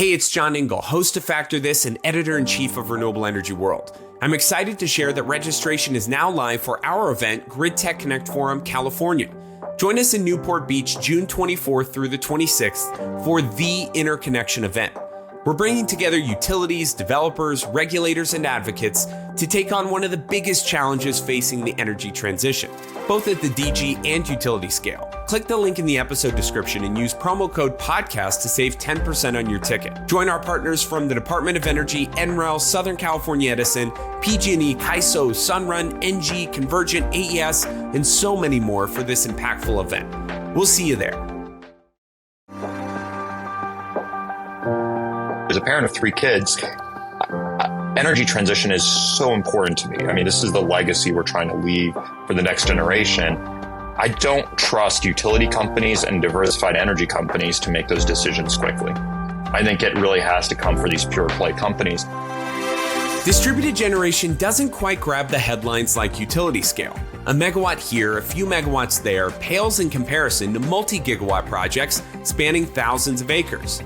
Hey, it's John Engel, host of Factor This and editor-in-chief of Renewable Energy World. I'm excited to share that registration is now live for our event, Grid Tech Connect Forum, California. Join us in Newport Beach, June 24th through the 26th for the Interconnection event. We're bringing together utilities, developers, regulators, and advocates to take on one of the biggest challenges facing the energy transition, both at the DG and utility scale. Click the link in the episode description and use promo code PODCAST to save 10% on your ticket. Join our partners from the Department of Energy, NREL, Southern California Edison, PG&E, CAISO, Sunrun, NG, Convergent, AES, and so many more for this impactful event. We'll see you there. As a parent of 3 kids, energy transition is so important to me. I mean, this is the legacy we're trying to leave for the next generation. I don't trust utility companies and diversified energy companies to make those decisions quickly. I think it really has to come for these pure play companies. Distributed generation doesn't quite grab the headlines like utility scale. A megawatt here, a few megawatts there, pales in comparison to multi-gigawatt projects spanning thousands of acres.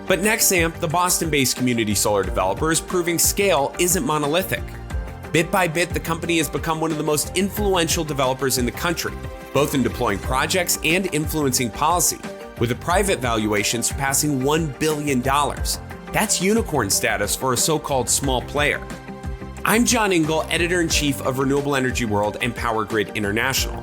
But Nexamp, the Boston-based community solar developer, is proving scale isn't monolithic. Bit by bit, the company has become one of the most influential developers in the country, both in deploying projects and influencing policy, with a private valuation surpassing $1 billion. That's unicorn status for a so-called small player. I'm John Engel, editor-in-chief of Renewable Energy World and Power Grid International.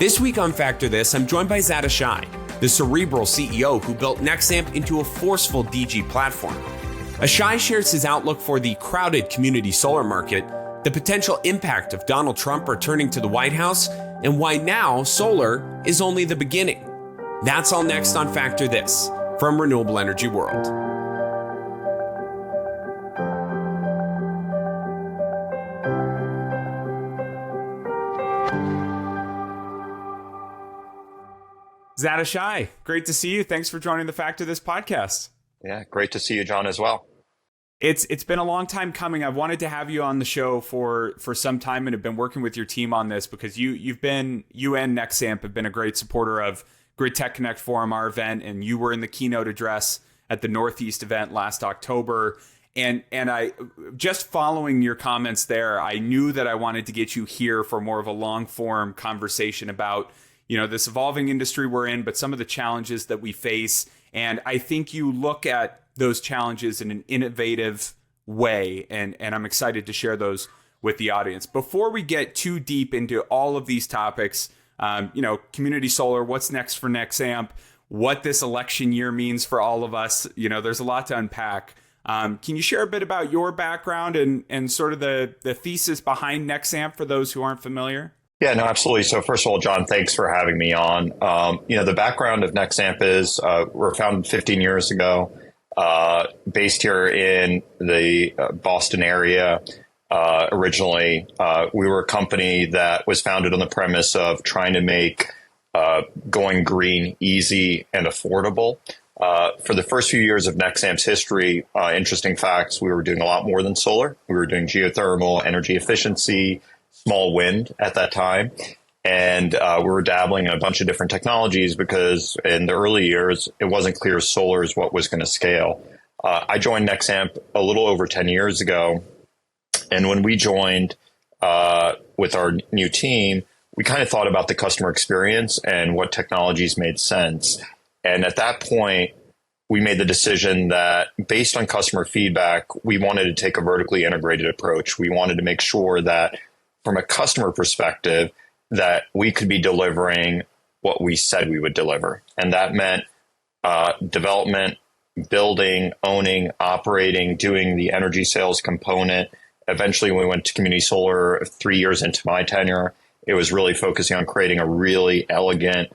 This week on Factor This, I'm joined by Zaid Ashai, the cerebral CEO who built Nexamp into a forceful DG platform. Ashai shares his outlook for the crowded community solar market, the potential impact of Donald Trump returning to the White House, and why now solar is only the beginning. That's all next on Factor This from Renewable Energy World. Zaid Ashai, great to see you. Thanks for joining the Factor This podcast. Yeah, great to see you, John, as well. It's been a long time coming. I've wanted to have you on the show for some time and have been working with your team on this because you and Nexamp have been a great supporter of Grid Tech Connect Forum, our event, and you were in the keynote address at the Northeast event last October. And I just following your comments there, I knew that I wanted to get you here for more of a long form conversation about this evolving industry we're in, but some of the challenges that we face. And I think you look at those challenges in an innovative way, and I'm excited to share those with the audience. Before we get too deep into all of these topics, community solar, what's next for Nexamp, what this election year means for all of us, there's a lot to unpack. Can you share a bit about your background and sort of the thesis behind Nexamp for those who aren't familiar? Yeah, no, absolutely. So first of all, John, thanks for having me on. The background of Nexamp is we're founded 15 years ago, based here in the Boston area. Originally, we were a company that was founded on the premise of trying to make going green easy and affordable. For the first few years of Nexamp's history, interesting facts, we were doing a lot more than solar. We were doing geothermal, energy efficiency, small wind at that time. And we were dabbling in a bunch of different technologies because in the early years, it wasn't clear solar is what was going to scale. I joined Nexamp a little over 10 years ago. And when we joined with our new team, we kind of thought about the customer experience and what technologies made sense. And at that point, we made the decision that based on customer feedback, we wanted to take a vertically integrated approach. We wanted to make sure that from a customer perspective, that we could be delivering what we said we would deliver. And that meant development, building, owning, operating, doing the energy sales component. Eventually, when we went to community solar 3 years into my tenure, it was really focusing on creating a really elegant,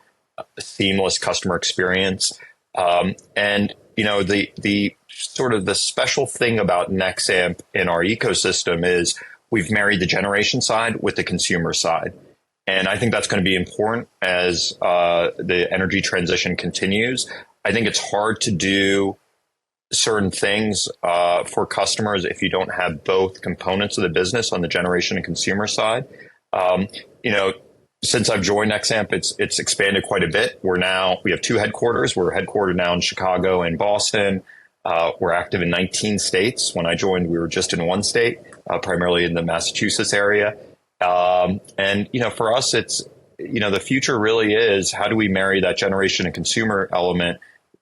seamless customer experience. The sort of the special thing about Nexamp in our ecosystem is we've married the generation side with the consumer side. And I think that's going to be important as the energy transition continues. I think it's hard to do certain things for customers if you don't have both components of the business on the generation and consumer side. Since I've joined Nexamp, it's expanded quite a bit. We have 2 headquarters. We're headquartered now in Chicago and Boston. We're active in 19 states. When I joined, we were just in one state, primarily in the Massachusetts area. And, for us, it's, the future really is how do we marry that generation and consumer element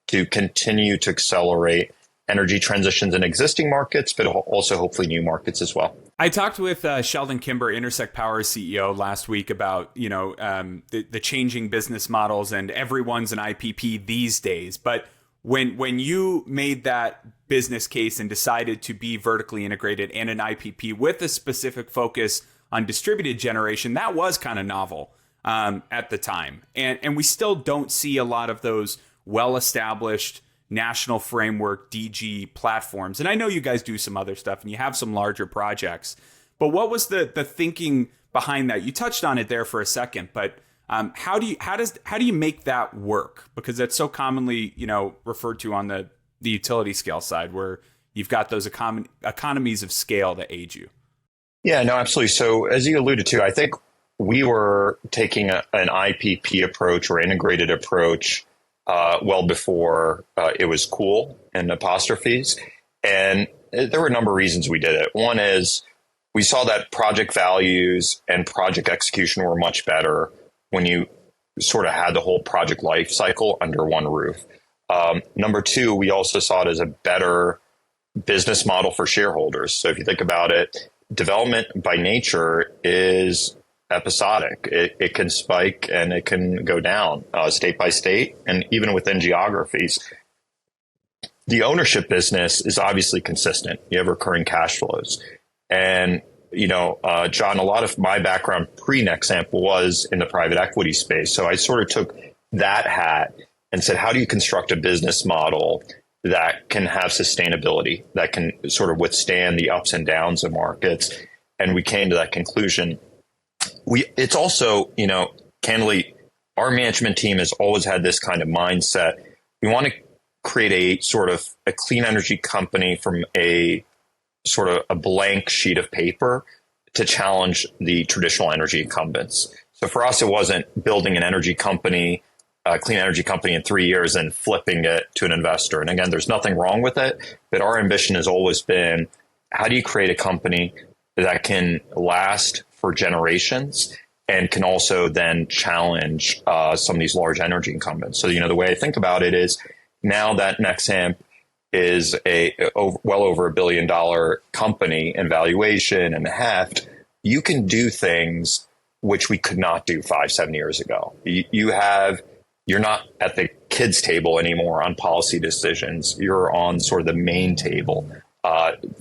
to continue to accelerate energy transitions in existing markets, but also hopefully new markets as well. I talked with Sheldon Kimber, Intersect Power's CEO, last week about the changing business models, and everyone's an IPP these days. But when you made that business case and decided to be vertically integrated and an IPP with a specific focus on distributed generation, that was kind of novel at the time, and we still don't see a lot of those well-established national framework DG platforms. And I know you guys do some other stuff and you have some larger projects, but what was the thinking behind that? You touched on it there for a second, but how do you make that work? Because that's so commonly, referred to on the utility scale side, where you've got those economies of scale that aid you. Yeah, no, absolutely. So as you alluded to, I think we were taking an IPP approach or integrated approach well before it was cool and apostrophes. And there were a number of reasons we did it. One is we saw that project values and project execution were much better when you sort of had the whole project life cycle under one roof. Number two, we also saw it as a better business model for shareholders. So if you think about it, development by nature is episodic. It can spike and it can go down state by state and even within geographies. The ownership business is obviously consistent. You have recurring cash flows. And, John, a lot of my background pre-Nexamp was in the private equity space. So I sort of took that hat and said, how do you construct a business model that can have sustainability, that can sort of withstand the ups and downs of markets? And we came to that conclusion. It's also, candidly, our management team has always had this kind of mindset. We want to create a sort of a clean energy company from a sort of a blank sheet of paper to challenge the traditional energy incumbents. So for us, it wasn't building an energy company, a clean energy company in 3 years and flipping it to an investor. And again, there's nothing wrong with it, but our ambition has always been, how do you create a company that can last for generations and can also then challenge some of these large energy incumbents? So, the way I think about it is now that Nexamp is well over $1 billion company in valuation and heft, you can do things which we could not do 5-7 years ago. You're not at the kids' table anymore on policy decisions. You're on sort of the main table,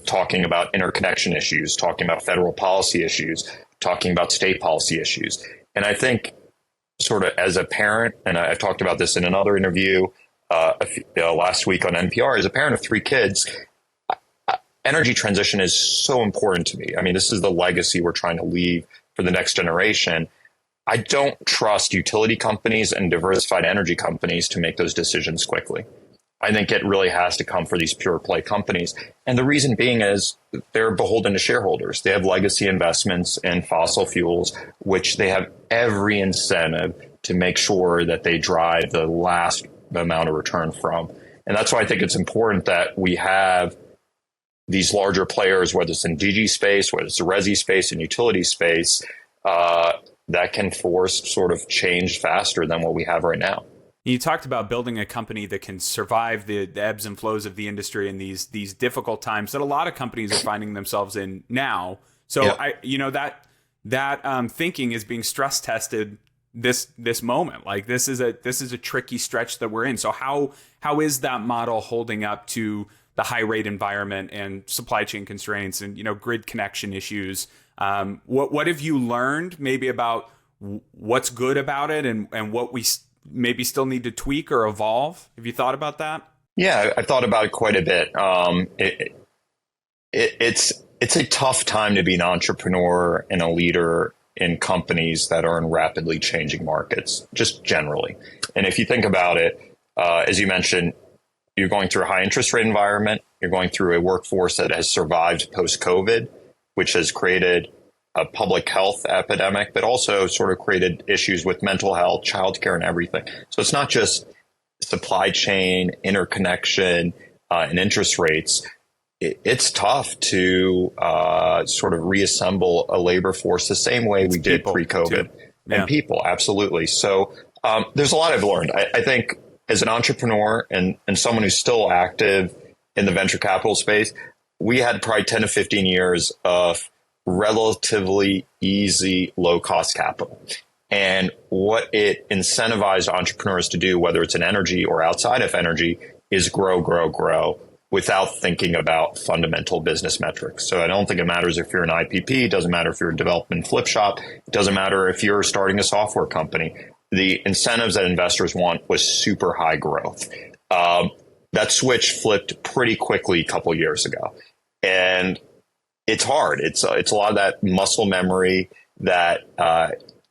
talking about interconnection issues, talking about federal policy issues, talking about state policy issues. And I think sort of as a parent, and I talked about this in another interview last week on NPR, as a parent of 3 kids, energy transition is so important to me. I mean, this is the legacy we're trying to leave for the next generation. I don't trust utility companies and diversified energy companies to make those decisions quickly. I think it really has to come for these pure play companies. And the reason being is they're beholden to shareholders. They have legacy investments in fossil fuels, which they have every incentive to make sure that they drive the last amount of return from. And that's why I think it's important that we have these larger players, whether it's in DG space, whether it's the resi space and utility space, that can force sort of change faster than what we have right now. You talked about building a company that can survive the ebbs and flows of the industry in these difficult times that a lot of companies are finding themselves in now. So yeah. That thinking is being stress tested this moment. Like this is a tricky stretch that we're in. So how is that model holding up to the high rate environment and supply chain constraints and grid connection issues? What have you learned maybe about what's good about it and what we maybe still need to tweak or evolve? Have you thought about that? Yeah, I've thought about it quite a bit. It's a tough time to be an entrepreneur and a leader in companies that are in rapidly changing markets, just generally. And if you think about it, as you mentioned, you're going through a high interest rate environment. You're going through a workforce that has survived post-COVID, which has created a public health epidemic, but also sort of created issues with mental health, childcare, and everything. So it's not just supply chain, interconnection, and interest rates, it's tough to sort of reassemble a labor force the same way we did pre-COVID. And people, absolutely. So there's a lot I've learned. I think as an entrepreneur and someone who's still active in the venture capital space, we had probably 10 to 15 years of relatively easy, low-cost capital. And what it incentivized entrepreneurs to do, whether it's in energy or outside of energy, is grow, grow, grow without thinking about fundamental business metrics. So I don't think it matters if you're an IPP, it doesn't matter if you're a development flip shop, it doesn't matter if you're starting a software company. The incentives that investors want was super high growth. That switch flipped pretty quickly a couple years ago. And it's hard. It's a lot of that muscle memory, that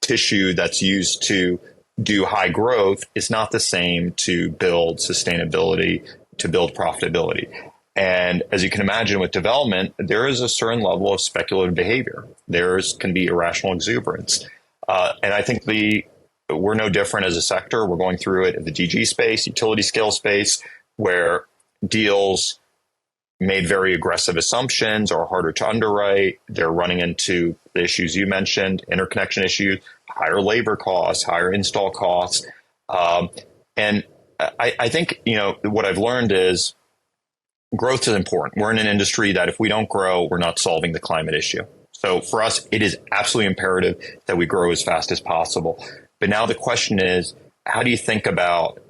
tissue that's used to do high growth is not the same to build sustainability, to build profitability. And as you can imagine with development, there is a certain level of speculative behavior. There can be irrational exuberance. And I think we're no different as a sector. We're going through it in the DG space, utility scale space, where deals made very aggressive assumptions are harder to underwrite. They're running into the issues you mentioned, interconnection issues, higher labor costs, higher install costs. And I think, what I've learned is growth is important. We're in an industry that if we don't grow, we're not solving the climate issue. So for us, it is absolutely imperative that we grow as fast as possible. But now the question is, how do you think about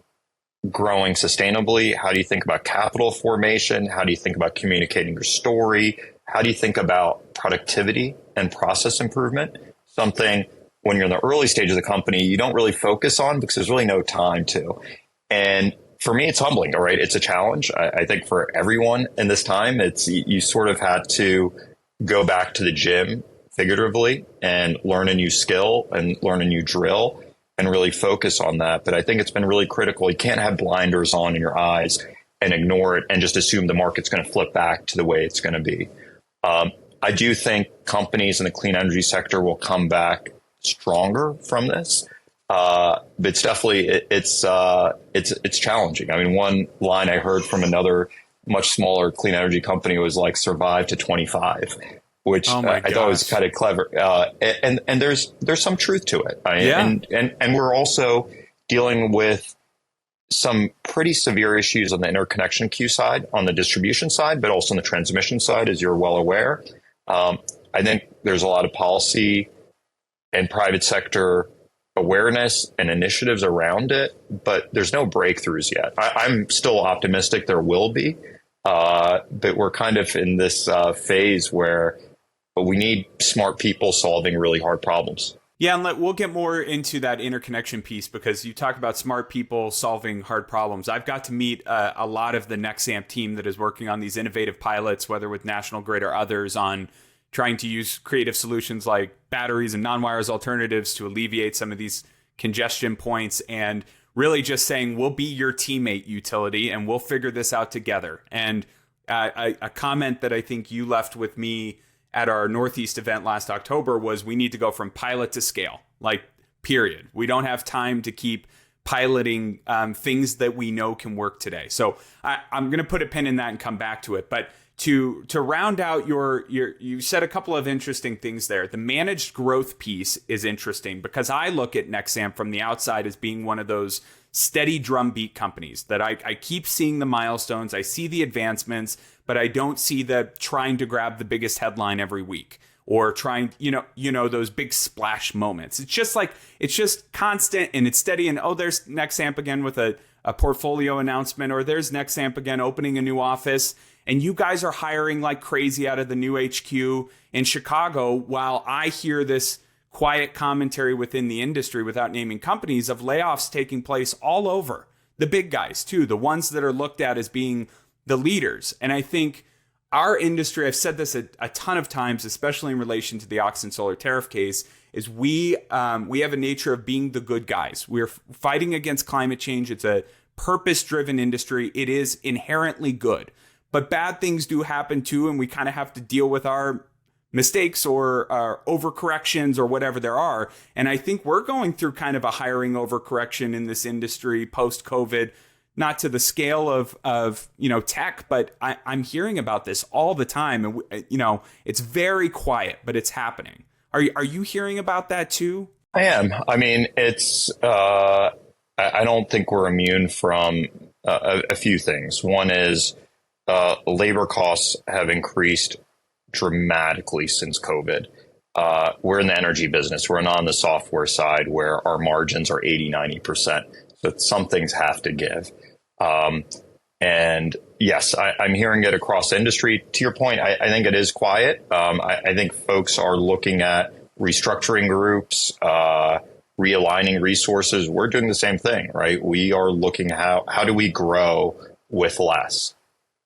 growing sustainably? How do you think about capital formation? How do you think about communicating your story? How do you think about productivity and process improvement? Something when you're in the early stage of the company, you don't really focus on because there's really no time to. And for me, it's humbling, right? It's a challenge. I think for everyone in this time, you sort of had to go back to the gym figuratively and learn a new skill and learn a new drill and really focus on that. But I think it's been really critical. You can't have blinders on in your eyes and ignore it and just assume the market's going to flip back to the way it's going to be. I do think companies in the clean energy sector will come back stronger from this. But it's definitely, it's challenging. I mean, one line I heard from another much smaller clean energy company was like survive to 25. Which I thought was kind of clever. And there's some truth to it. And we're also dealing with some pretty severe issues on the interconnection queue side, on the distribution side, but also on the transmission side, as you're well aware. I think there's a lot of policy and private sector awareness and initiatives around it, but there's no breakthroughs yet. I'm still optimistic there will be, but we're kind of in this phase where we need smart people solving really hard problems. Yeah, and we'll get more into that interconnection piece because you talk about smart people solving hard problems. I've got to meet a lot of the Nexamp team that is working on these innovative pilots, whether with National Grid or others, on trying to use creative solutions like batteries and non-wires alternatives to alleviate some of these congestion points, and really just saying, we'll be your teammate utility and we'll figure this out together. And a comment that I think you left with me at our Northeast event last October was, we need to go from pilot to scale, like, period. We don't have time to keep piloting things that we know can work today. So I'm going to put a pin in that and come back to it. But to round out you said a couple of interesting things there. The managed growth piece is interesting because I look at Nexamp from the outside as being one of those steady drumbeat companies that I keep seeing the milestones, I see the advancements, but I don't see the trying to grab the biggest headline every week or trying, those big splash moments. It's just constant and it's steady. And there's Nexamp again with a portfolio announcement, or there's Nexamp again opening a new office. And you guys are hiring like crazy out of the new HQ in Chicago, while I hear this quiet commentary within the industry, without naming companies, of layoffs taking place all over. The big guys too, the ones that are looked at as being the leaders. And I think our industry, I've said this a ton of times, especially in relation to the Oxen Solar tariff case, is we have a nature of being the good guys. We're fighting against climate change. It's a purpose-driven industry. It is inherently good. But bad things do happen too, and we kind of have to deal with our mistakes or overcorrections or whatever there are. And I think we're going through kind of a hiring overcorrection in this industry post-COVID. not to the scale of tech, but I'm hearing about this all the time, and it's very quiet, but it's happening. Are you hearing about that too? I am. I mean, it's. I don't think we're immune from a few things. One is labor costs have increased dramatically since COVID. We're in the energy business. We're not on the software side where our margins are 80-90%. So some things have to give. And yes, I'm hearing it across the industry. To your point, I think it is quiet. I think folks are looking at restructuring groups, realigning resources. We're doing the same thing, right? We are looking how do we grow with less?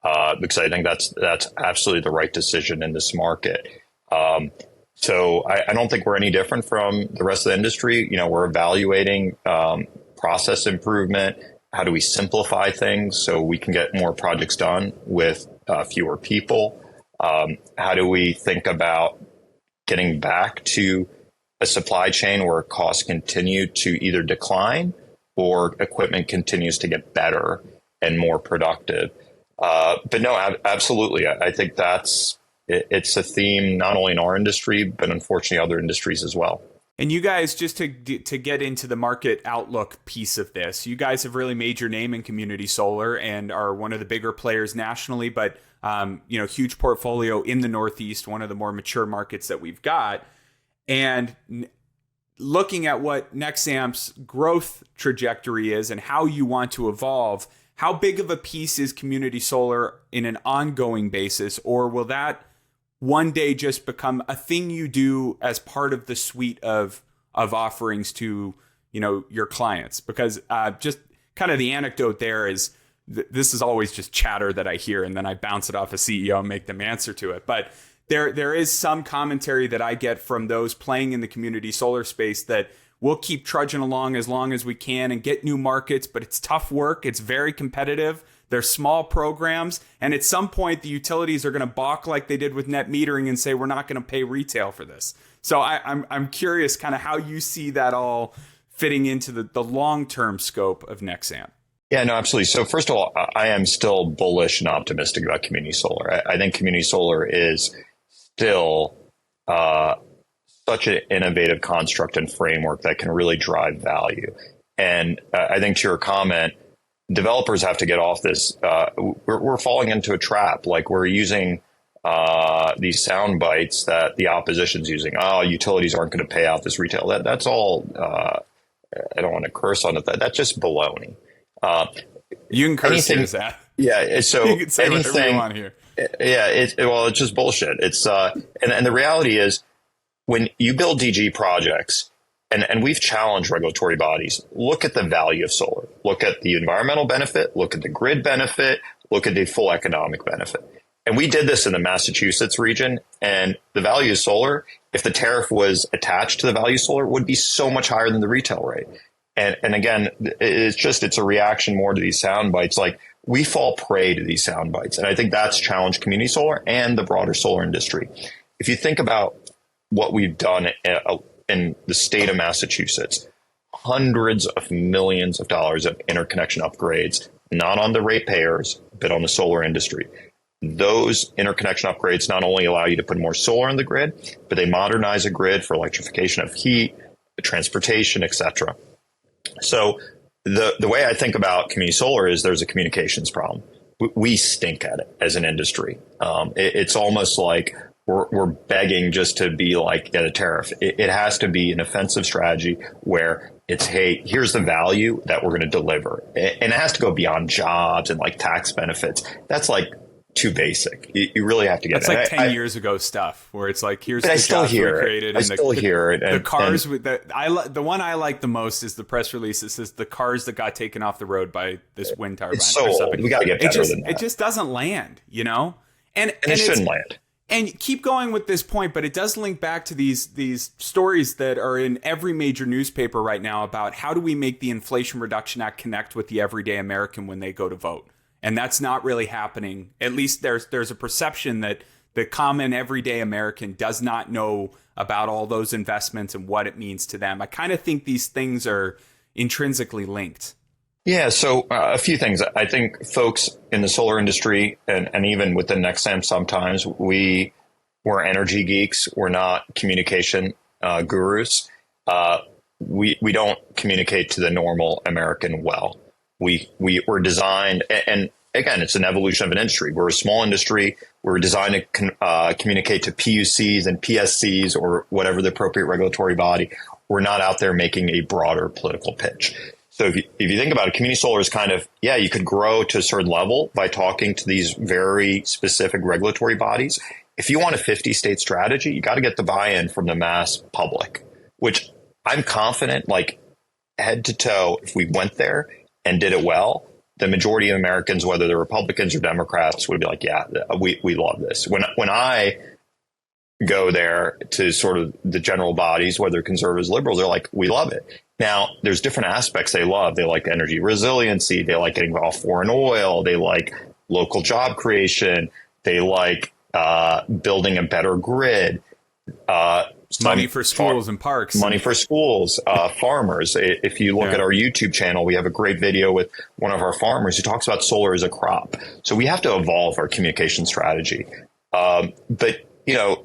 Because I think that's absolutely the right decision in this market. So I don't think we're any different from the rest of the industry. We're evaluating process improvement. How do we simplify things so we can get more projects done with fewer people? How do we think about getting back to a supply chain where costs continue to either decline or equipment continues to get better and more productive? But no, absolutely. I think it's a theme not only in our industry, but unfortunately other industries as well. And you guys, just to get into the market outlook piece of this, you guys have really made your name in community solar and are one of the bigger players nationally, but huge portfolio in the Northeast, one of the more mature markets that we've got. And looking at what Nexamp's growth trajectory is and how you want to evolve, how big of a piece is community solar in an ongoing basis, or will that one day just become a thing you do as part of the suite of offerings to your clients? Because just kind of the anecdote there is this is always just chatter that I hear, and then I bounce it off a CEO and make them answer to it. But there is some commentary that I get from those playing in the community solar space that we'll keep trudging along as we can and get new markets, but it's tough work. It's very competitive. They're small programs. And at some point, the utilities are going to balk like they did with net metering and say, we're not going to pay retail for this. So I'm curious kind of how you see that all fitting into the long-term scope of Nexamp. Yeah, no, absolutely. So first of all, I am still bullish and optimistic about community solar. I think community solar is still such an innovative construct and framework that can really drive value. And I think to your comment, developers have to get off this. We're falling into a trap. Like we're using these sound bites that the opposition's using. Oh, utilities aren't going to pay out this retail. That's all. I don't want to curse on it. That's just baloney. You can curse as that. Yeah. So you can say whatever you want here. Yeah. It's just bullshit. It's and the reality is when you build DG projects. And we've challenged regulatory bodies. Look at the value of solar. Look at the environmental benefit. Look at the grid benefit. Look at the full economic benefit. And we did this in the Massachusetts region. And the value of solar, if the tariff was attached to the value of solar, would be so much higher than the retail rate. And again, it's a reaction more to these sound bites. Like we fall prey to these sound bites. And I think that's challenged community solar and the broader solar industry. If you think about what we've done in the state of Massachusetts, hundreds of millions of dollars of interconnection upgrades, not on the ratepayers, but on the solar industry. Those interconnection upgrades not only allow you to put more solar on the grid, but they modernize a grid for electrification of heat, transportation, etc. So the way I think about community solar is there's a communications problem. We stink at it as an industry. It's almost like we're begging just to be like, get a tariff. It has to be an offensive strategy where it's, hey, here's the value that we're going to deliver. And it has to go beyond jobs and like tax benefits. That's like too basic. You really have to get it. That's like 10 years ago stuff where it's like, here's the jobs we created. I still hear it. The cars, the one I like the most is the press release that says the cars that got taken off the road by this wind turbine. It's so old. We got to get better than that. It just doesn't land, And it shouldn't land. And keep going with this point, but it does link back to these stories that are in every major newspaper right now about how do we make the Inflation Reduction Act connect with the everyday American when they go to vote. And that's not really happening. At least there's a perception that the common everyday American does not know about all those investments and what it means to them. I kind of think these things are intrinsically linked. Yeah, so a few things. I think folks in the solar industry and even within Nexamp sometimes, we're energy geeks. We're not communication gurus. We don't communicate to the normal American well. We're designed, and again, it's an evolution of an industry. We're a small industry. We're designed to communicate to PUCs and PSCs or whatever the appropriate regulatory body. We're not out there making a broader political pitch. So if you think about it, community solar is kind of, yeah, you could grow to a certain level by talking to these very specific regulatory bodies. If you want a 50-state strategy, you got to get the buy-in from the mass public, which I'm confident, like head to toe, if we went there and did it well, the majority of Americans, whether they're Republicans or Democrats, would be like, yeah, we love this. When I go there to sort of the general bodies, whether conservatives, liberals, they're like, we love it. Now, there's different aspects they love. They like energy resiliency. They like getting off foreign oil. They like local job creation. They like building a better grid. Money for schools and parks. Money for schools, farmers. If you look at our YouTube channel, we have a great video with one of our farmers who talks about solar as a crop. So we have to evolve our communication strategy. But, you know,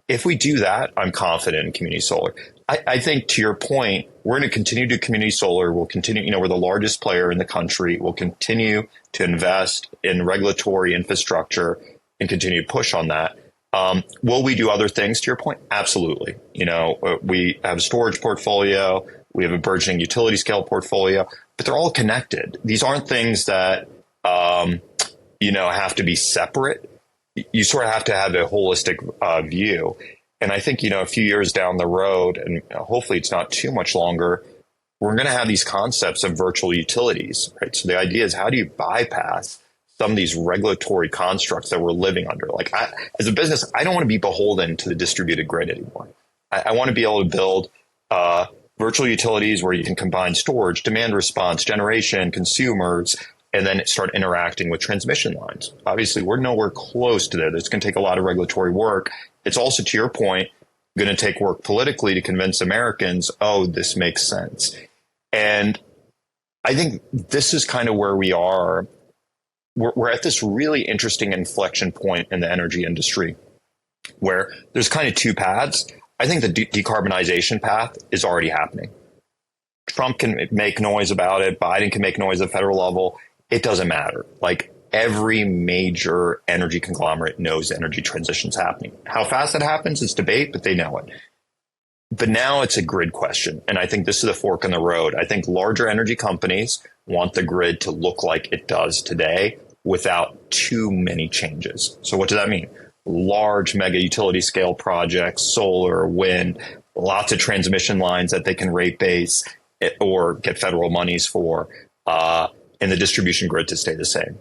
if we do that, I'm confident in community solar. I think to your point, we're going to continue to do community solar. We'll continue, you know, we're the largest player in the country. We'll continue to invest in regulatory infrastructure and continue to push on that. Will we do other things to your point? Absolutely. You know, we have a storage portfolio. We have a burgeoning utility scale portfolio, but they're all connected. These aren't things that, you know, have to be separate. You sort of have to have a holistic view. And I think, you know, a few years down the road, and hopefully it's not too much longer, we're going to have these concepts of virtual utilities, right? So the idea is, how do you bypass some of these regulatory constructs that we're living under? Like, as a business, I don't want to be beholden to the distributed grid anymore. I want to be able to build virtual utilities where you can combine storage, demand response, generation, consumers, and then start interacting with transmission lines. Obviously, we're nowhere close to that. It's going to take a lot of regulatory work. It's also, to your point, going to take work politically to convince Americans, oh, this makes sense. And I think this is kind of where we are. We're at this really interesting inflection point in the energy industry where there's kind of two paths. I think the decarbonization path is already happening. Trump can make noise about it. Biden can make noise at the federal level. It doesn't matter. Like, every major energy conglomerate knows energy transition's happening. How fast it happens is debate, but they know it. But now it's a grid question. And I think this is the fork in the road. I think larger energy companies want the grid to look like it does today without too many changes. So what does that mean? Large mega utility scale projects, solar, wind, lots of transmission lines that they can rate base or get federal monies for, and the distribution grid to stay the same.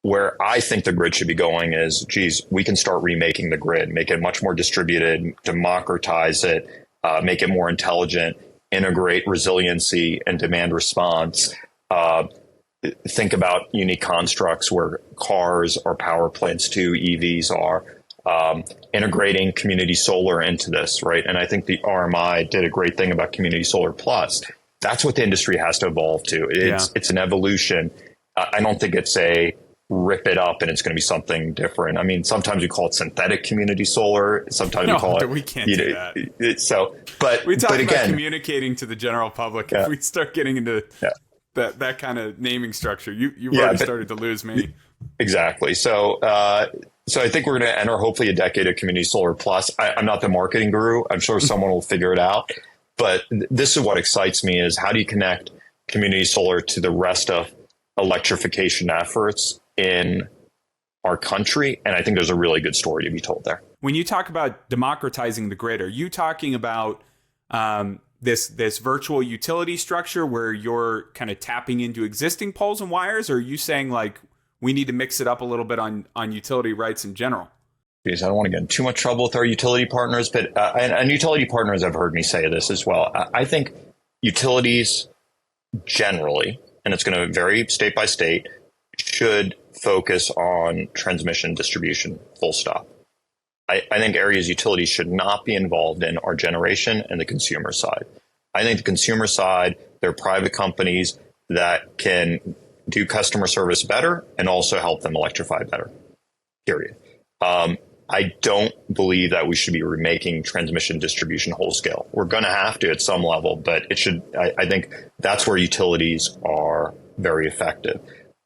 Where I think the grid should be going is, geez, we can start remaking the grid, make it much more distributed, democratize it, make it more intelligent, integrate resiliency and demand response. Think about unique constructs where cars are power plants too, EVs are, integrating community solar into this, right? And I think the RMI did a great thing about Community Solar Plus. That's what the industry has to evolve to. It's an evolution. I don't think it's a rip it up and it's going to be something different. I mean, sometimes we call it synthetic community solar. Sometimes we call it. We can't do that. So, but we talk but about again, communicating to the general public. If we start getting into that kind of naming structure, you've already started to lose me. Exactly. So I think we're going to enter hopefully a decade of Community Solar Plus. I'm not the marketing guru. I'm sure someone will figure it out. But this is what excites me: is how do you connect community solar to the rest of electrification efforts in our country? And I think there's a really good story to be told there. When you talk about democratizing the grid, are you talking about this virtual utility structure where you're kind of tapping into existing poles and wires? Or are you saying, like, we need to mix it up a little bit on utility rights in general? Because I don't want to get in too much trouble with our utility partners, but and utility partners have heard me say this as well. I think utilities generally, and it's going to vary state by state, should focus on transmission distribution, full stop. I think areas utilities should not be involved in are generation and the consumer side. I think the consumer side, they're private companies. that can do customer service better and also help them electrify better, period. I don't believe that we should be remaking transmission distribution whole scale. We're going to have to at some level, but it should. I think that's where utilities are very effective.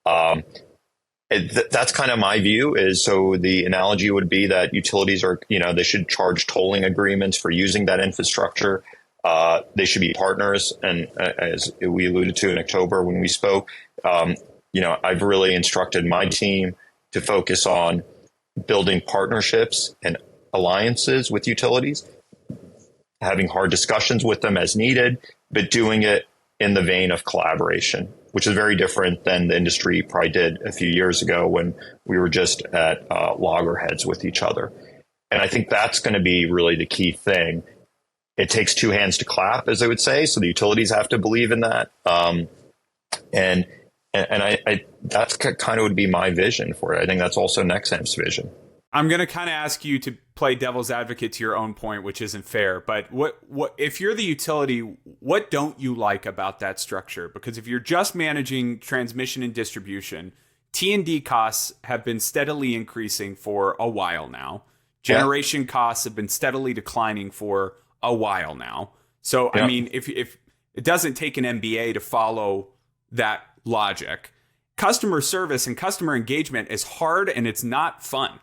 That's kind of my view. Is so the analogy would be that utilities are, they should charge tolling agreements for using that infrastructure. They should be partners, and as we alluded to in October when we spoke, I've really instructed my team to focus on building partnerships and alliances with utilities, having hard discussions with them as needed, but doing it in the vein of collaboration, which is very different than the industry probably did a few years ago when we were just at loggerheads with each other. And I think that's going to be really the key thing. It takes two hands to clap, as I would say. So the utilities have to believe in that. And I that's kind of would be my vision for it. I think that's also Nexamp's vision. I'm going to kind of ask you to play devil's advocate to your own point, which isn't fair. But what if you're the utility, what don't you like about that structure? Because if you're just managing transmission and distribution, T&D costs have been steadily increasing for a while now. Generation costs have been steadily declining for a while now. So, I mean, if it doesn't take an MBA to follow that logic, customer service and customer engagement is hard and it's not fun.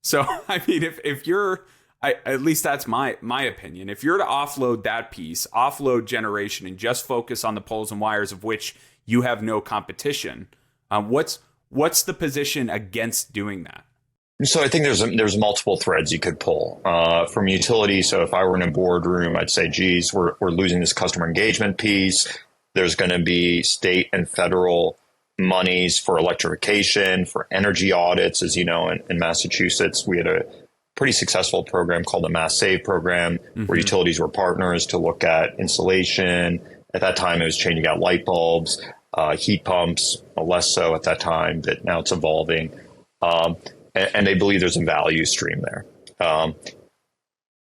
So, I mean, if you're, at least that's my opinion, if you're to offload that piece, offload generation and just focus on the poles and wires of which you have no competition, what's the position against doing that? So I think there's multiple threads you could pull from utility. So if I were in a boardroom, I'd say, geez, we're losing this customer engagement piece. There's going to be state and federal monies for electrification, for energy audits. As you know, in Massachusetts, we had a pretty successful program called the Mass Save program, where utilities were partners to look at insulation. At that time, it was changing out light bulbs, heat pumps, less so at that time, but now it's evolving. And they believe there's a value stream there.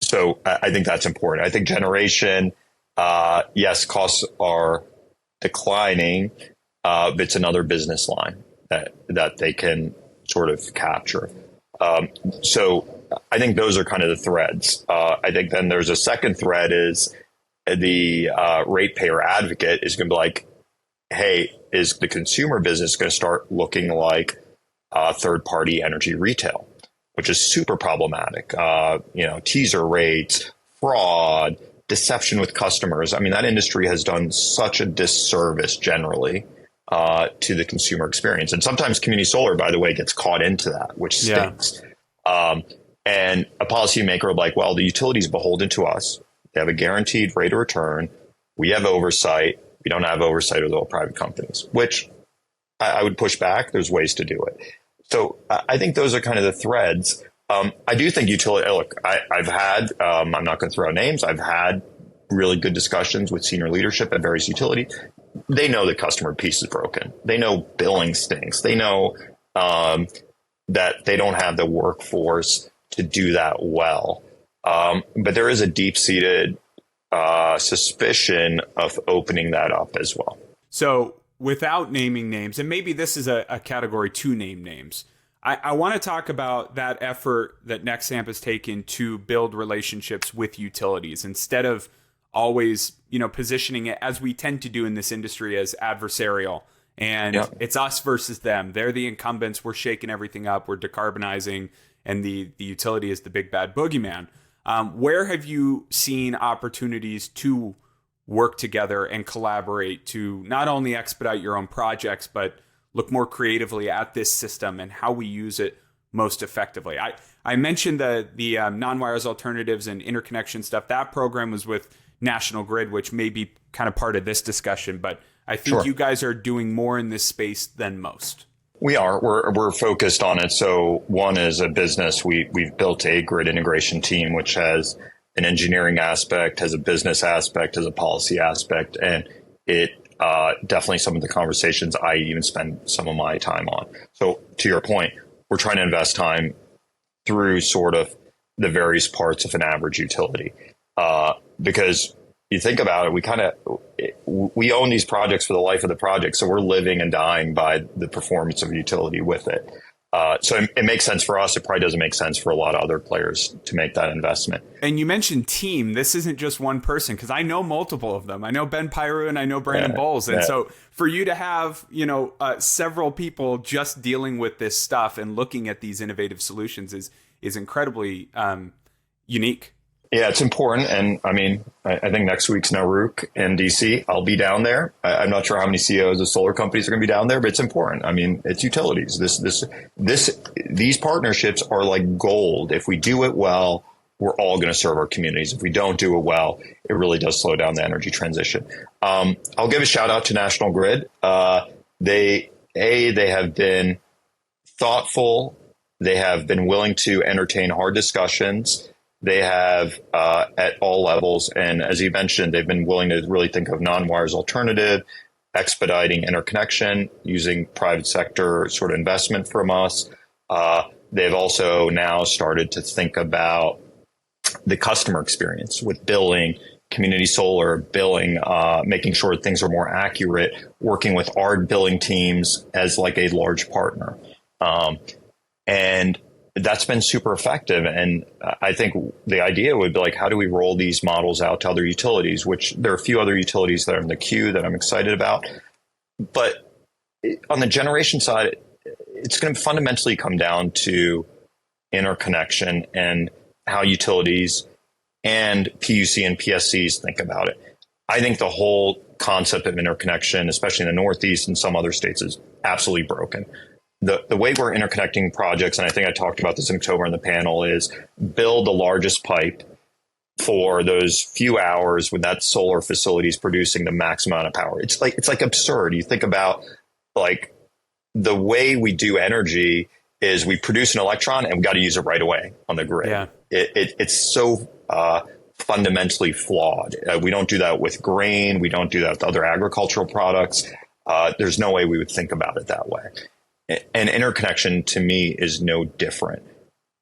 So I think that's important. I think generation, yes, costs are declining, but it's another business line that they can sort of capture. So I think those are kind of the threads. I think then there's a second thread is the ratepayer advocate is going to be like, hey, is the consumer business going to start looking like third-party energy retail, which is super problematic. Teaser rates, fraud, deception with customers. I mean, that industry has done such a disservice generally to the consumer experience. And sometimes community solar, by the way, gets caught into that, which stinks. And a policymaker will be like, well, the utility is beholden to us. They have a guaranteed rate of return. We have oversight. We don't have oversight of the private companies, which I would push back. There's ways to do it. So I think those are kind of the threads. I do think utility, look, I've had, I'm not going to throw out names. I've had really good discussions with senior leadership at various utilities. They know the customer piece is broken. They know billing stinks. They know that they don't have the workforce to do that well. But there is a deep-seated suspicion of opening that up as well. So without naming names, and maybe this is a category to name names, I want to talk about that effort that Nexamp has taken to build relationships with utilities instead of always, positioning it as we tend to do in this industry as adversarial. And it's us versus them. They're the incumbents. We're shaking everything up. We're decarbonizing. And the utility is the big bad boogeyman. Where have you seen opportunities to work together and collaborate to not only expedite your own projects, but look more creatively at this system and how we use it most effectively? I mentioned the non-wires alternatives and interconnection stuff. That program was with National Grid, which may be kind of part of this discussion, but I think you guys are doing more in this space than most. We are. We're focused on it. So one is a business. We've built a grid integration team, which has an engineering aspect, has a business aspect, has a policy aspect, and it definitely some of the conversations I even spend some of my time on. So to your point, we're trying to invest time through sort of the various parts of an average utility because you think about it, we own these projects for the life of the project. So we're living and dying by the performance of utility with it. So it makes sense for us. It probably doesn't make sense for a lot of other players to make that investment. And you mentioned team. This isn't just one person, because I know multiple of them. I know Ben Pyru and I know Brandon Bowles. And so for you to have, several people just dealing with this stuff and looking at these innovative solutions is incredibly unique. Yeah, it's important. And I mean, I think next week's Naruk in DC. I'll be down there. I'm not sure how many CEOs of solar companies are going to be down there, but it's important. I mean, it's utilities. These partnerships are like gold. If we do it well, we're all going to serve our communities. If we don't do it well, it really does slow down the energy transition. I'll give a shout out to National Grid. They have been thoughtful. They have been willing to entertain hard discussions. They have at all levels. And as you mentioned, they've been willing to really think of non-wires alternative, expediting interconnection, using private sector sort of investment from us. They've also now started to think about the customer experience with billing, community solar billing, making sure things are more accurate, working with our billing teams as like a large partner. And that's been super effective. And I think the idea would be like, how do we roll these models out to other utilities, which there are a few other utilities that are in the queue that I'm excited about. But on the generation side, it's going to fundamentally come down to interconnection and how utilities and PUC and PSCs think about it. I think the whole concept of interconnection, especially in the Northeast and some other states, is absolutely broken. The way we're interconnecting projects, and I think I talked about this in October on the panel, is build the largest pipe for those few hours when that solar facility is producing the maximum amount of power. It's like absurd. You think about like the way we do energy is we produce an electron and we got to use it right away on the grid. Yeah. It's so fundamentally flawed. We don't do that with grain. We don't do that with other agricultural products. There's no way we would think about it that way. And interconnection to me is no different.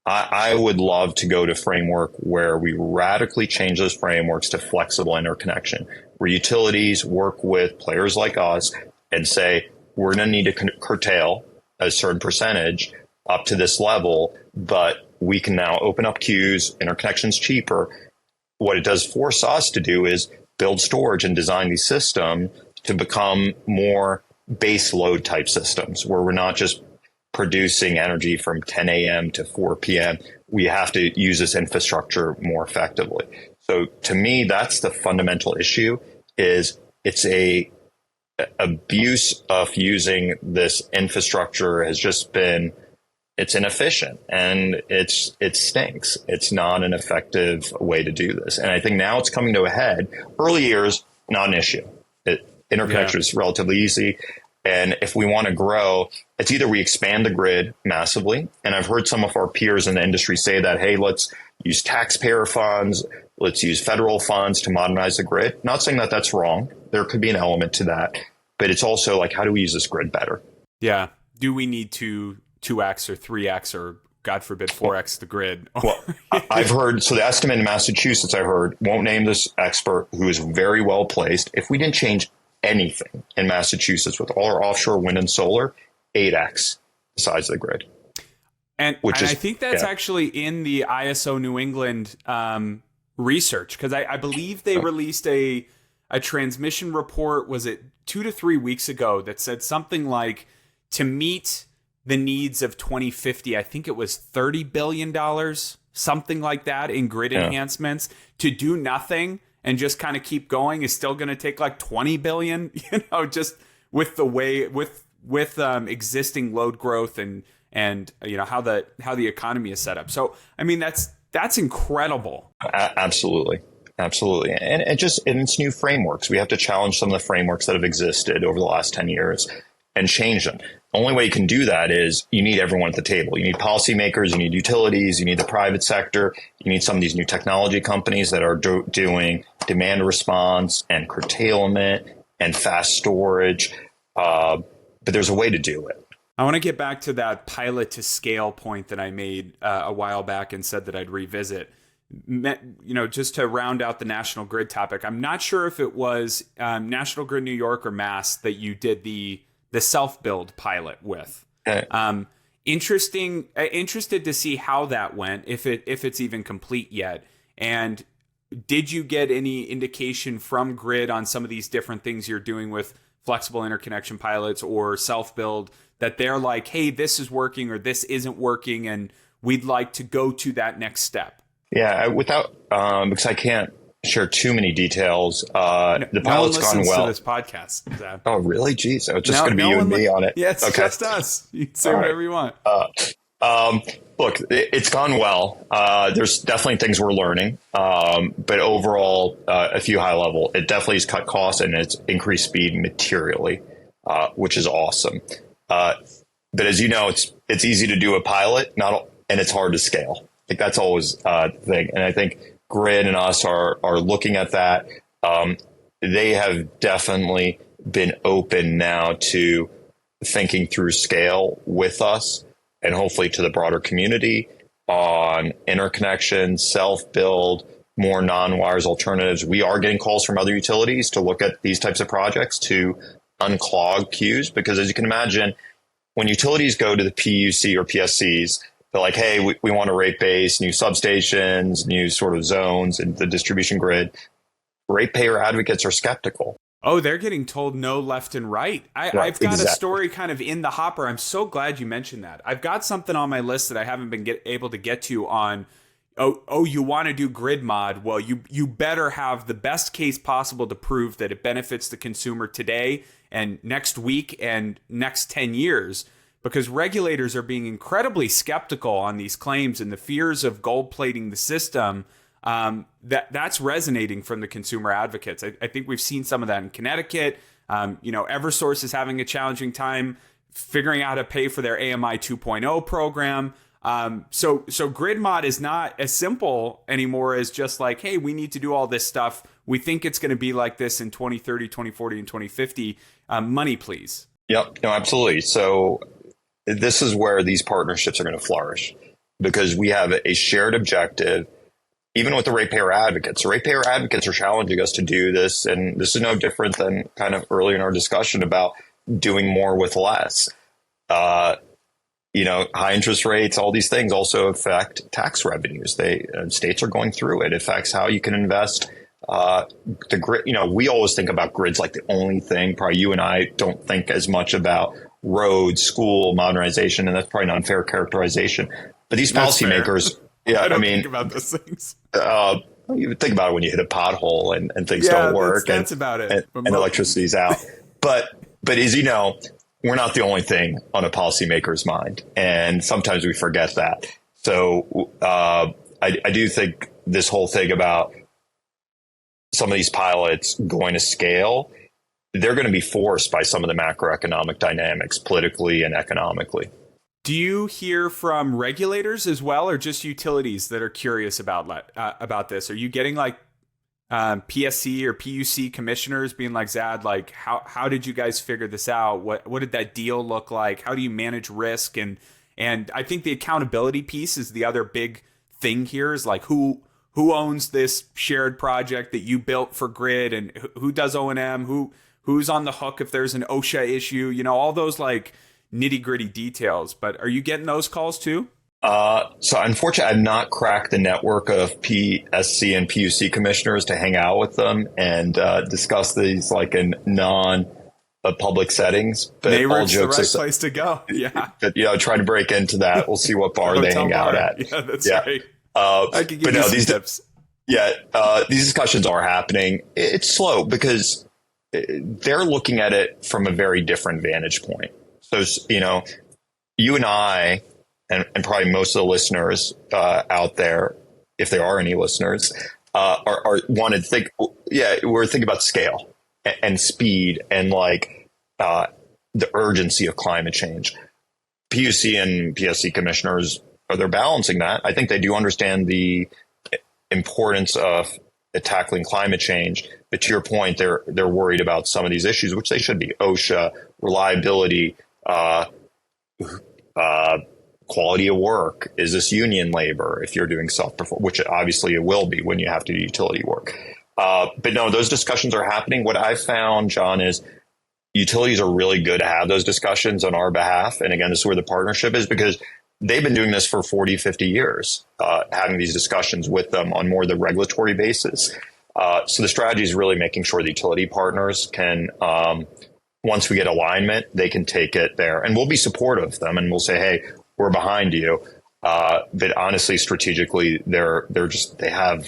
I would love to go to framework where we radically change those frameworks to flexible interconnection, where utilities work with players like us and say, we're going to need to curtail a certain percentage up to this level, but we can now open up queues, interconnection's cheaper. What it does force us to do is build storage and design these systems to become more base load type systems where we're not just producing energy from 10 a.m. to 4 p.m. We have to use this infrastructure more effectively. So to me, that's the fundamental issue. Is it's a abuse of using this infrastructure has just been, it's inefficient and it stinks. It's not an effective way to do this. And I think now it's coming to a head. Early years, not an issue. Interconnection is relatively easy. And if we want to grow, it's either we expand the grid massively. And I've heard some of our peers in the industry say that, hey, let's use taxpayer funds. Let's use federal funds to modernize the grid. Not saying that that's wrong. There could be an element to that. But it's also like, how do we use this grid better? Yeah. Do we need to 2x or 3x or God forbid 4x the grid? Well, I've heard, so the estimate in Massachusetts, I heard, won't name this expert who is very well placed. If we didn't change anything in Massachusetts with all our offshore wind and solar, 8x the size of the grid. And I think that's actually in the ISO New England research, because I believe they released a transmission report, was it 2 to 3 weeks ago, that said something like, to meet the needs of 2050, I think it was $30 billion, something like that, in grid enhancements. To do nothing and just kind of keep going is still going to take like 20 billion, just with the way with existing load growth and how the economy is set up. So, I mean, that's incredible. Absolutely. And it's new frameworks. We have to challenge some of the frameworks that have existed over the last 10 years and change them. The only way you can do that is you need everyone at the table. You need policymakers, you need utilities, you need the private sector, you need some of these new technology companies that are doing demand response and curtailment and fast storage. But there's a way to do it. I want to get back to that pilot to scale point that I made a while back and said that I'd revisit. just to round out the National Grid topic, I'm not sure if it was National Grid New York or Mass that you did the self-build pilot with. Interested to see how that went, if it's even complete yet. And did you get any indication from Grid on some of these different things you're doing with flexible interconnection pilots or self-build, that they're like, hey, this is working or this isn't working, and we'd like to go to that next step? Yeah, without because I can't share too many details. The pilot's gone well. To this podcast, Zad. Oh, really? Jeez, it's just going to be you and me on it. Yeah, it's just us. You can say whatever you want. Look, it's gone well. There's definitely things we're learning, but overall, a few high level, it definitely has cut costs and it's increased speed materially, which is awesome. But as you know, it's easy to do a pilot, and it's hard to scale. Like that's always the thing. And I think Grid and us are looking at that. They have definitely been open now to thinking through scale with us and hopefully to the broader community on interconnection, self-build, more non-wires alternatives. We are getting calls from other utilities to look at these types of projects to unclog queues, because as you can imagine, when utilities go to the PUC or PSCs, they're like, hey, we want a rate base, new substations, new sort of zones in the distribution grid. Ratepayer advocates are skeptical. Oh, they're getting told no left and right. I've got a story kind of in the hopper. I'm so glad you mentioned that. I've got something on my list that I haven't been able to get to on, you want to do grid mod? Well, you better have the best case possible to prove that it benefits the consumer today and next week and next 10 years. Because regulators are being incredibly skeptical on these claims, and the fears of gold plating the system, that's resonating from the consumer advocates. I think we've seen some of that in Connecticut. Eversource is having a challenging time figuring out how to pay for their AMI 2.0 program. So grid mod is not as simple anymore as just like, hey, we need to do all this stuff. We think it's going to be like this in 2030, 2040, and 2050. Money, please. Yep. No, absolutely. So this is where these partnerships are going to flourish, because we have a shared objective, even with the ratepayer advocates. The ratepayer advocates are challenging us to do this, and this is no different than kind of early in our discussion about doing more with less. High interest rates, all these things also affect tax revenues. States are going through it. It affects how you can invest. The grid, we always think about grids like the only thing. Probably you and I don't think as much about roads, school modernization, and that's probably an unfair characterization. But these policymakers, I don't think about those things. You think about it when you hit a pothole and things don't work. That's about it. And electricity's out. But as you know, we're not the only thing on a policymaker's mind, and sometimes we forget that. So I do think this whole thing about some of these pilots going to scale, they're going to be forced by some of the macroeconomic dynamics, politically and economically. Do you hear from regulators as well, or just utilities that are curious about this? Are you getting like PSC or PUC commissioners being like, Zad, like how did you guys figure this out? What did that deal look like? How do you manage risk? And I think the accountability piece is the other big thing here, is like who owns this shared project that you built for Grid, and who does O&M, who's on the hook if there's an OSHA issue, all those like nitty gritty details. But are you getting those calls too? So unfortunately, I've not cracked the network of PSC and PUC commissioners to hang out with them and discuss these like in non-public settings. But Neighbor's the right place to go. Yeah. But, trying to break into that. We'll see what bar they hang out at. Yeah, that's right. I could give you some tips. These discussions are happening. It's slow because they're looking at it from a very different vantage point. So, you and I, and probably most of the listeners out there, if there are any listeners, are want to think, we're thinking about scale and speed and like the urgency of climate change. PUC and PSC commissioners, they're balancing that. I think they do understand the importance of tackling climate change. But to your point, they're worried about some of these issues, which they should be: OSHA, reliability, quality of work? Is this union labor if you're doing self-perform, which obviously it will be when you have to do utility work. But no, those discussions are happening. What I've found, John, is utilities are really good to have those discussions on our behalf. And again, this is where the partnership is, because they've been doing this for 40, 50 years, having these discussions with them on more the regulatory basis. So the strategy is really making sure the utility partners can, once we get alignment, they can take it there, and we'll be supportive of them, and we'll say, hey, we're behind you. But honestly, strategically, they have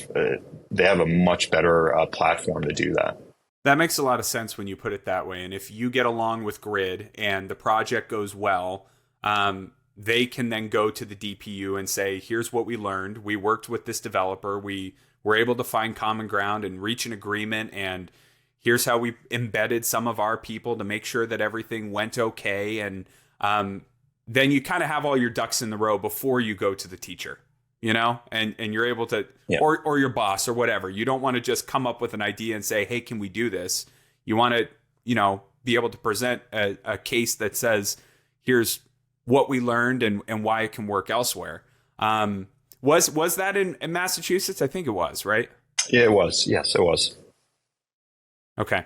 a much better platform to do that. That makes a lot of sense when you put it that way. And if you get along with Grid and the project goes well, they can then go to the DPU and say, here's what we learned. We worked with this developer. We were able to find common ground and reach an agreement. And here's how we embedded some of our people to make sure that everything went okay. And then you kind of have all your ducks in the row before you go to the teacher, and you're able to, or your boss or whatever. You don't want to just come up with an idea and say, hey, can we do this? You want to, be able to present a case that says, here's what we learned and why it can work elsewhere. Was that in Massachusetts? I think it was, right? Yeah, it was. Yes, it was. Okay.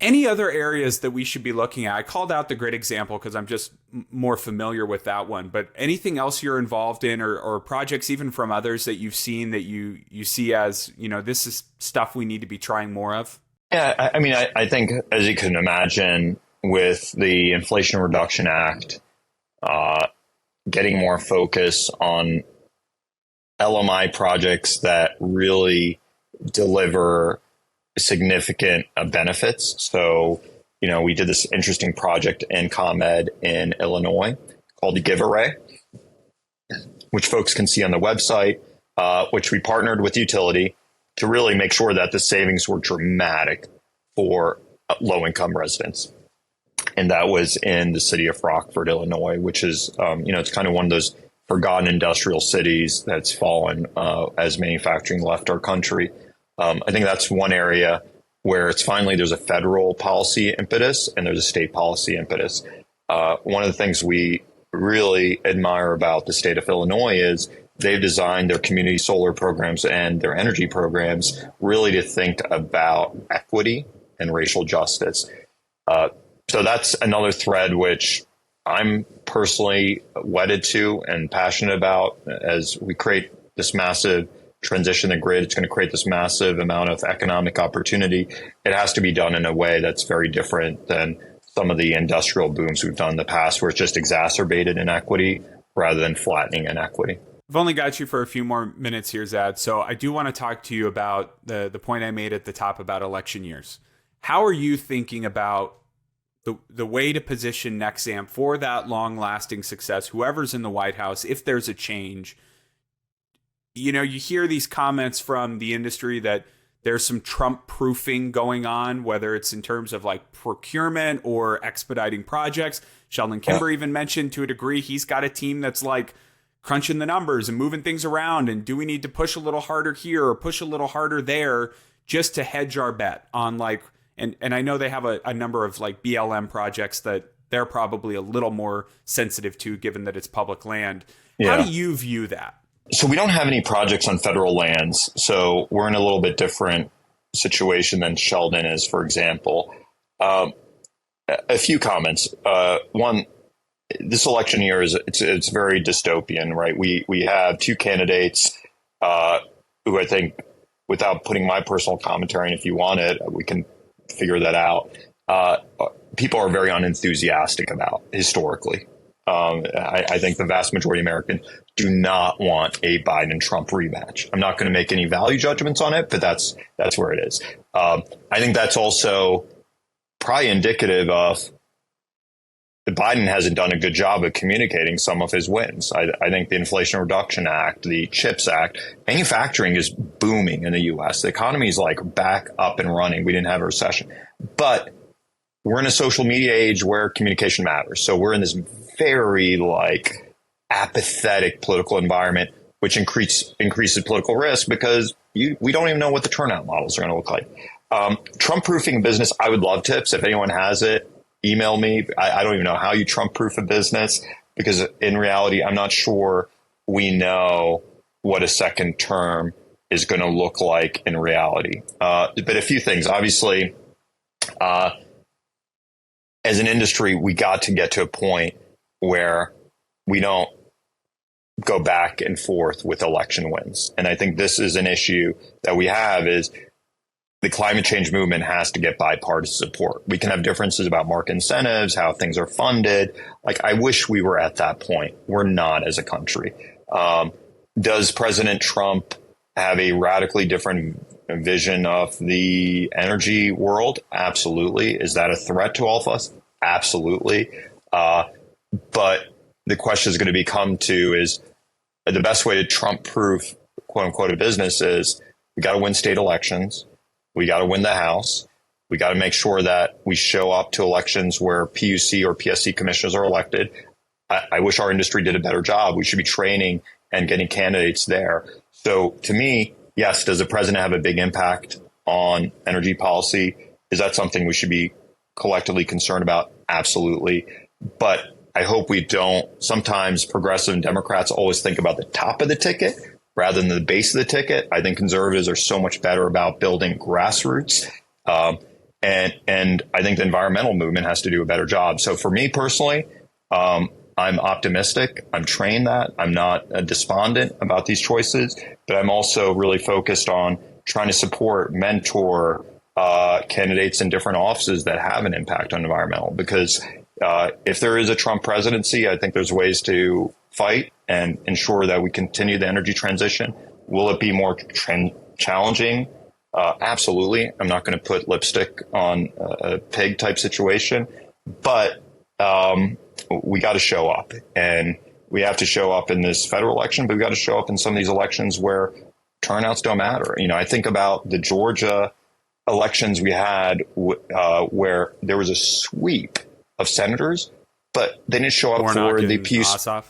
Any other areas that we should be looking at? I called out the Grid example because I'm just more familiar with that one, but anything else you're involved in or projects even from others that you've seen that you see as, this is stuff we need to be trying more of? Yeah, I think, as you can imagine, with the Inflation Reduction Act, getting more focus on LMI projects that really deliver significant benefits. So, we did this interesting project in ComEd in Illinois called the Give Array, which folks can see on the website, which we partnered with the utility to really make sure that the savings were dramatic for low-income residents. And that was in the city of Rockford, Illinois, which is, it's kind of one of those forgotten industrial cities that's fallen as manufacturing left our country. I think that's one area where there's a federal policy impetus and there's a state policy impetus. One of the things we really admire about the state of Illinois is they've designed their community solar programs and their energy programs really to think about equity and racial justice. So that's another thread which I'm personally wedded to and passionate about. As we create this massive transition the grid, it's going to create this massive amount of economic opportunity. It has to be done in a way that's very different than some of the industrial booms we've done in the past, where it's just exacerbated inequity rather than flattening inequity. I've only got you for a few more minutes here, Zaid. So I do want to talk to you about the point I made at the top about election years. How are you thinking about the way to position Nexamp for that long-lasting success, whoever's in the White House, if there's a change? You hear these comments from the industry that there's some Trump proofing going on, whether it's in terms of like procurement or expediting projects. Sheldon Kimber even mentioned to a degree he's got a team that's like crunching the numbers and moving things around. And do we need to push a little harder here or push a little harder there just to hedge our bet on like, and I know they have a number of like BLM projects that they're probably a little more sensitive to, given that it's public land. Yeah. How do you view that? So we don't have any projects on federal lands. So we're in a little bit different situation than Sheldon is, for example. A few comments. One, this election year it's very dystopian, right? We have two candidates who I think, without putting my personal commentary, and if you want it, we can figure that out. People are very unenthusiastic about historically. I think the vast majority of Americans do not want a Biden-Trump rematch. I'm not going to make any value judgments on it, but that's where it is. I think that's also probably indicative of Biden hasn't done a good job of communicating some of his wins. I think the Inflation Reduction Act, the CHIPS Act, manufacturing is booming in the U.S. The economy is like back up and running. We didn't have a recession, but we're in a social media age where communication matters. So we're in this very like apathetic political environment, which increases political risk because we don't even know what the turnout models are going to look like. Trump proofing business, I would love tips. If anyone has it, email me. I don't even know how you Trump proof a business, because in reality, I'm not sure we know what a second term is going to look like in reality. But a few things, obviously, as an industry, we got to get to a point where we don't go back and forth with election wins. And I think this is an issue that we have is the climate change movement has to get bipartisan support. We can have differences about market incentives, how things are funded. Like, I wish we were at that point. We're not as a country. Does President Trump have a radically different vision of the energy world? Absolutely. Is that a threat to all of us? Absolutely. But the question is going to become is the best way to Trump proof, quote unquote, a business is we got to win state elections. We got to win the House. We got to make sure that we show up to elections where PUC or PSC commissioners are elected. I wish our industry did a better job. We should be training and getting candidates there. So to me, yes, does the president have a big impact on energy policy? Is that something we should be collectively concerned about? Absolutely. But I hope we don't. Sometimes progressive and Democrats always think about the top of the ticket rather than the base of the ticket. I think conservatives are so much better about building grassroots. And I think the environmental movement has to do a better job. So for me personally, I'm optimistic. I'm trained that. I'm not despondent about these choices, but I'm also really focused on trying to support, mentor candidates in different offices that have an impact on environmental. Because if there is a Trump presidency, I think there's ways to fight and ensure that we continue the energy transition. Will it be more challenging? Absolutely. I'm not going to put lipstick on a pig type situation, but we got to show up, and we have to show up in this federal election, but we got to show up in some of these elections where turnouts don't matter. You know, I think about the Georgia elections we had where there was a sweep of senators, but they didn't show up for the PUC.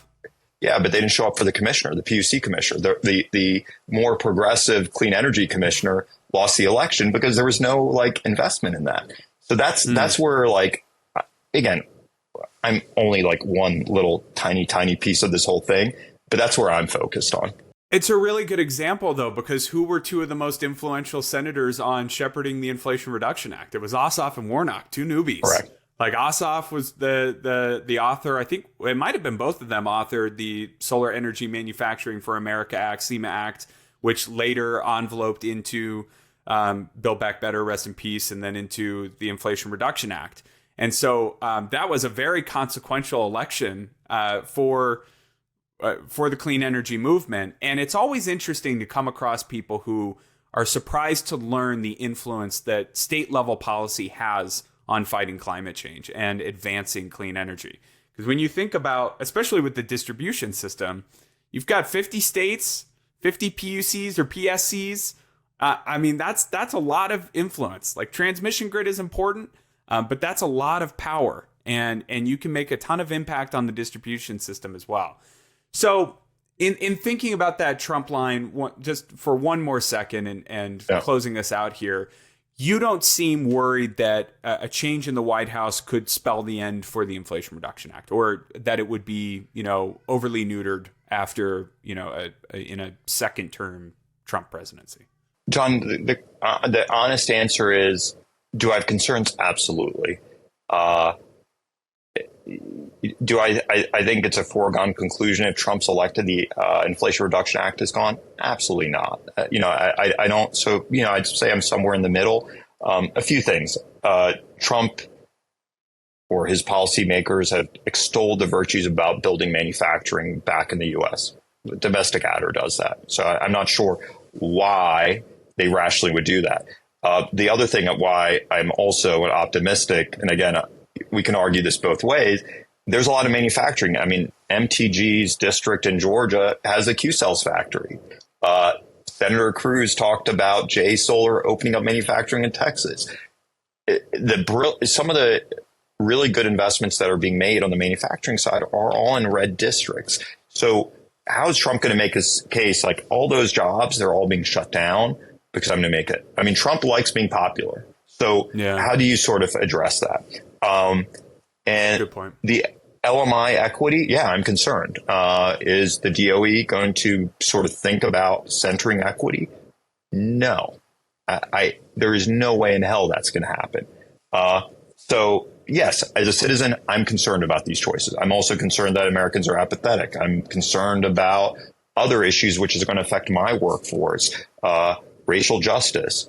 Yeah, but they didn't show up for the commissioner, the PUC commissioner. The more progressive clean energy commissioner lost the election because there was no investment in that. So that's where again, I'm only one little tiny piece of this whole thing, but that's where I'm focused on. It's a really good example, though, because who were two of the most influential senators on shepherding the Inflation Reduction Act? It was Ossoff and Warnock, two newbies. Correct. Ossoff was the author. I think it might have been both of them authored the Solar Energy Manufacturing for America Act, SEMA Act, which later enveloped into Build Back Better, rest in peace, and then into the Inflation Reduction Act. And so that was a very consequential election for the clean energy movement. And it's always interesting to come across people who are surprised to learn the influence that state level policy has on fighting climate change and advancing clean energy. Because when you think about, especially with the distribution system, you've got 50 states, 50 PUCs or PSCs. That's a lot of influence. Transmission grid is important, but that's a lot of power. And you can make a ton of impact on the distribution system as well. So in thinking about that Trump line, just for one more second and closing us out here, you don't seem worried that a change in the White House could spell the end for the Inflation Reduction Act, or that it would be, overly neutered after, in a second term Trump presidency. John, the honest answer is, do I have concerns? Absolutely. Do I think it's a foregone conclusion if Trump's elected, the Inflation Reduction Act is gone? Absolutely not. I don't. So, I'd say I'm somewhere in the middle. A few things. Trump or his policymakers have extolled the virtues about building manufacturing back in the U.S. The domestic adder does that. So I'm not sure why they rationally would do that. The other thing why I'm also optimistic, and again, we can argue this both ways, there's a lot of manufacturing. I mean, MTG's district in Georgia has a Q-Cells factory. Senator Cruz talked about J Solar opening up manufacturing in Texas. Some of the really good investments that are being made on the manufacturing side are all in red districts. So how is Trump going to make his case? All those jobs, they're all being shut down because I'm going to make it. I mean, Trump likes being popular. So how do you sort of address that? And good point. LMI equity, yeah, I'm concerned. Is the DOE going to sort of think about centering equity? No. There is no way in hell that's going to happen. So yes, as a citizen, I'm concerned about these choices. I'm also concerned that Americans are apathetic. I'm concerned about other issues which is going to affect my workforce, racial justice,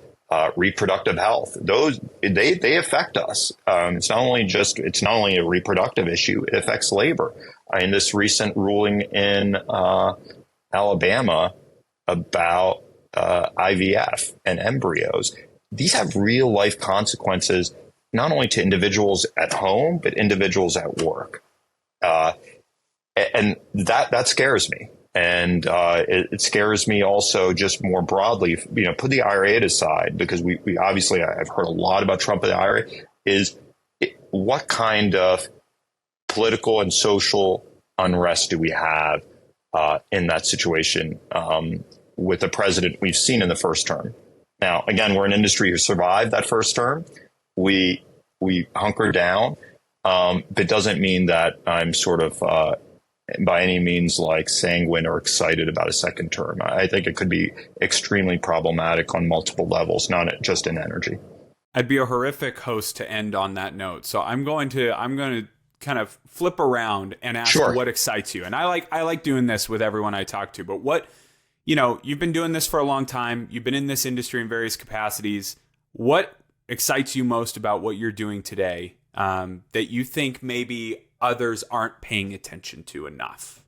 reproductive health. Those they affect us. It's not only a reproductive issue; it affects labor. In this recent ruling in Alabama about IVF and embryos, these have real life consequences, not only to individuals at home, but individuals at work. And that scares me. And it scares me also just more broadly, put the IRA aside, because we obviously, I've heard a lot about Trump and the IRA, what kind of political and social unrest do we have in that situation with the president we've seen in the first term? Now, again, we're an industry who survived that first term. We hunker down, but doesn't mean that I'm sort of by any means like sanguine or excited about a second term. I think it could be extremely problematic on multiple levels, not just in energy. I'd be a horrific host to end on that note. So I'm going to kind of flip around and ask what excites you. And I like doing this with everyone I talk to, but what, you've been doing this for a long time. You've been in this industry in various capacities. What excites you most about what you're doing today that you think maybe others aren't paying attention to enough?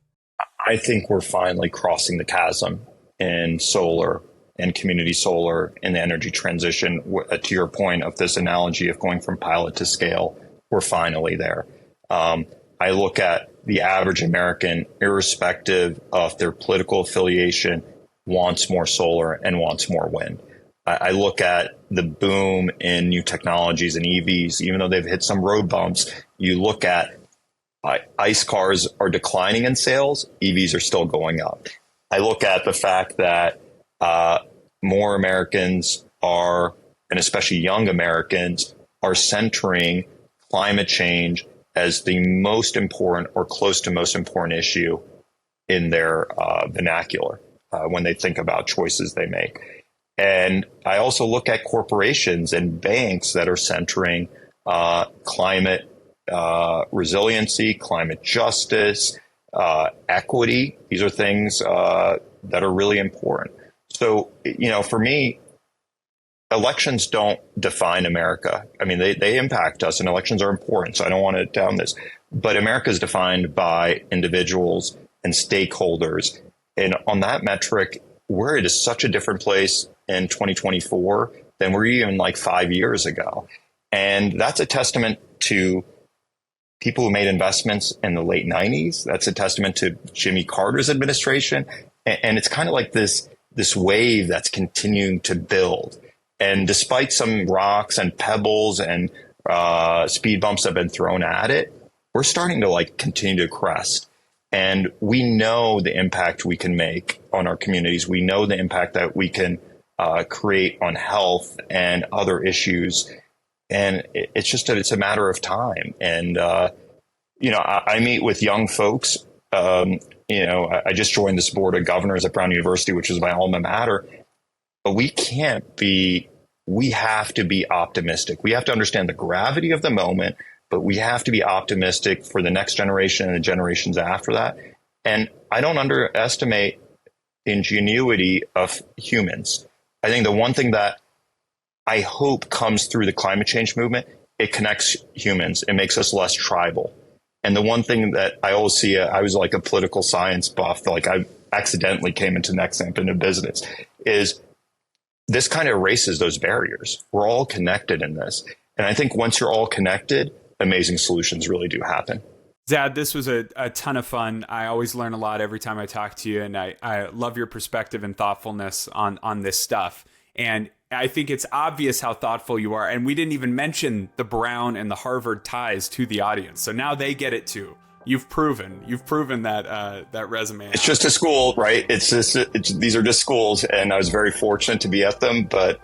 I think we're finally crossing the chasm in solar and community solar in the energy transition. To your point of this analogy of going from pilot to scale, we're finally there. I look at the average American, irrespective of their political affiliation, wants more solar and wants more wind. I look at the boom in new technologies and EVs, even though they've hit some road bumps. You look at ICE cars are declining in sales, EVs are still going up. I look at the fact that more Americans are, and especially young Americans, are centering climate change as the most important or close to most important issue in their vernacular when they think about choices they make. And I also look at corporations and banks that are centering climate resiliency, climate justice, equity. These are things that are really important. So, for me, elections don't define America. I mean, they impact us, and elections are important. So I don't want to down this. But America is defined by individuals and stakeholders. And on that metric, we're at such a different place in 2024 than we were even like 5 years ago. And that's a testament to people who made investments in the late 90s. That's a testament to Jimmy Carter's administration. And it's kind of like this wave that's continuing to build. And despite some rocks and pebbles and speed bumps that have been thrown at it, we're starting to continue to crest. And we know the impact we can make on our communities. We know the impact that we can create on health and other issues. And it's just that it's a matter of time. And, I meet with young folks. I just joined this board of governors at Brown University, which is my alma mater. But we have to be optimistic. We have to understand the gravity of the moment, but we have to be optimistic for the next generation and the generations after that. And I don't underestimate the ingenuity of humans. I think the one thing that I hope comes through the climate change movement, it connects humans. It makes us less tribal. And the one thing that I always see, I was like a political science buff, I accidentally came into Nexamp into business, is this kind of erases those barriers. We're all connected in this. And I think once you're all connected, amazing solutions really do happen. Zaid, this was a ton of fun. I always learn a lot every time I talk to you, and I love your perspective and thoughtfulness on this stuff. And I think it's obvious how thoughtful you are. And we didn't even mention the Brown and the Harvard ties to the audience. So now they get it too. You've proven that resume. It's just a school, right? These are just schools, and I was very fortunate to be at them. But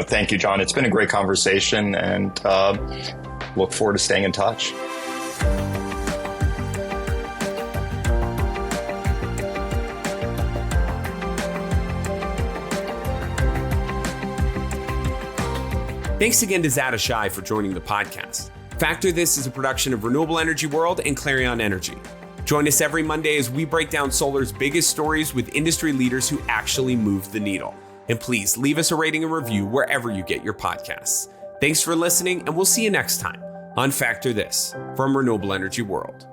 thank you, John. It's been a great conversation, and look forward to staying in touch. Thanks again to Zaid Ashai for joining the podcast. Factor This is a production of Renewable Energy World and Clarion Energy. Join us every Monday as we break down solar's biggest stories with industry leaders who actually move the needle. And please leave us a rating and review wherever you get your podcasts. Thanks for listening, and we'll see you next time on Factor This from Renewable Energy World.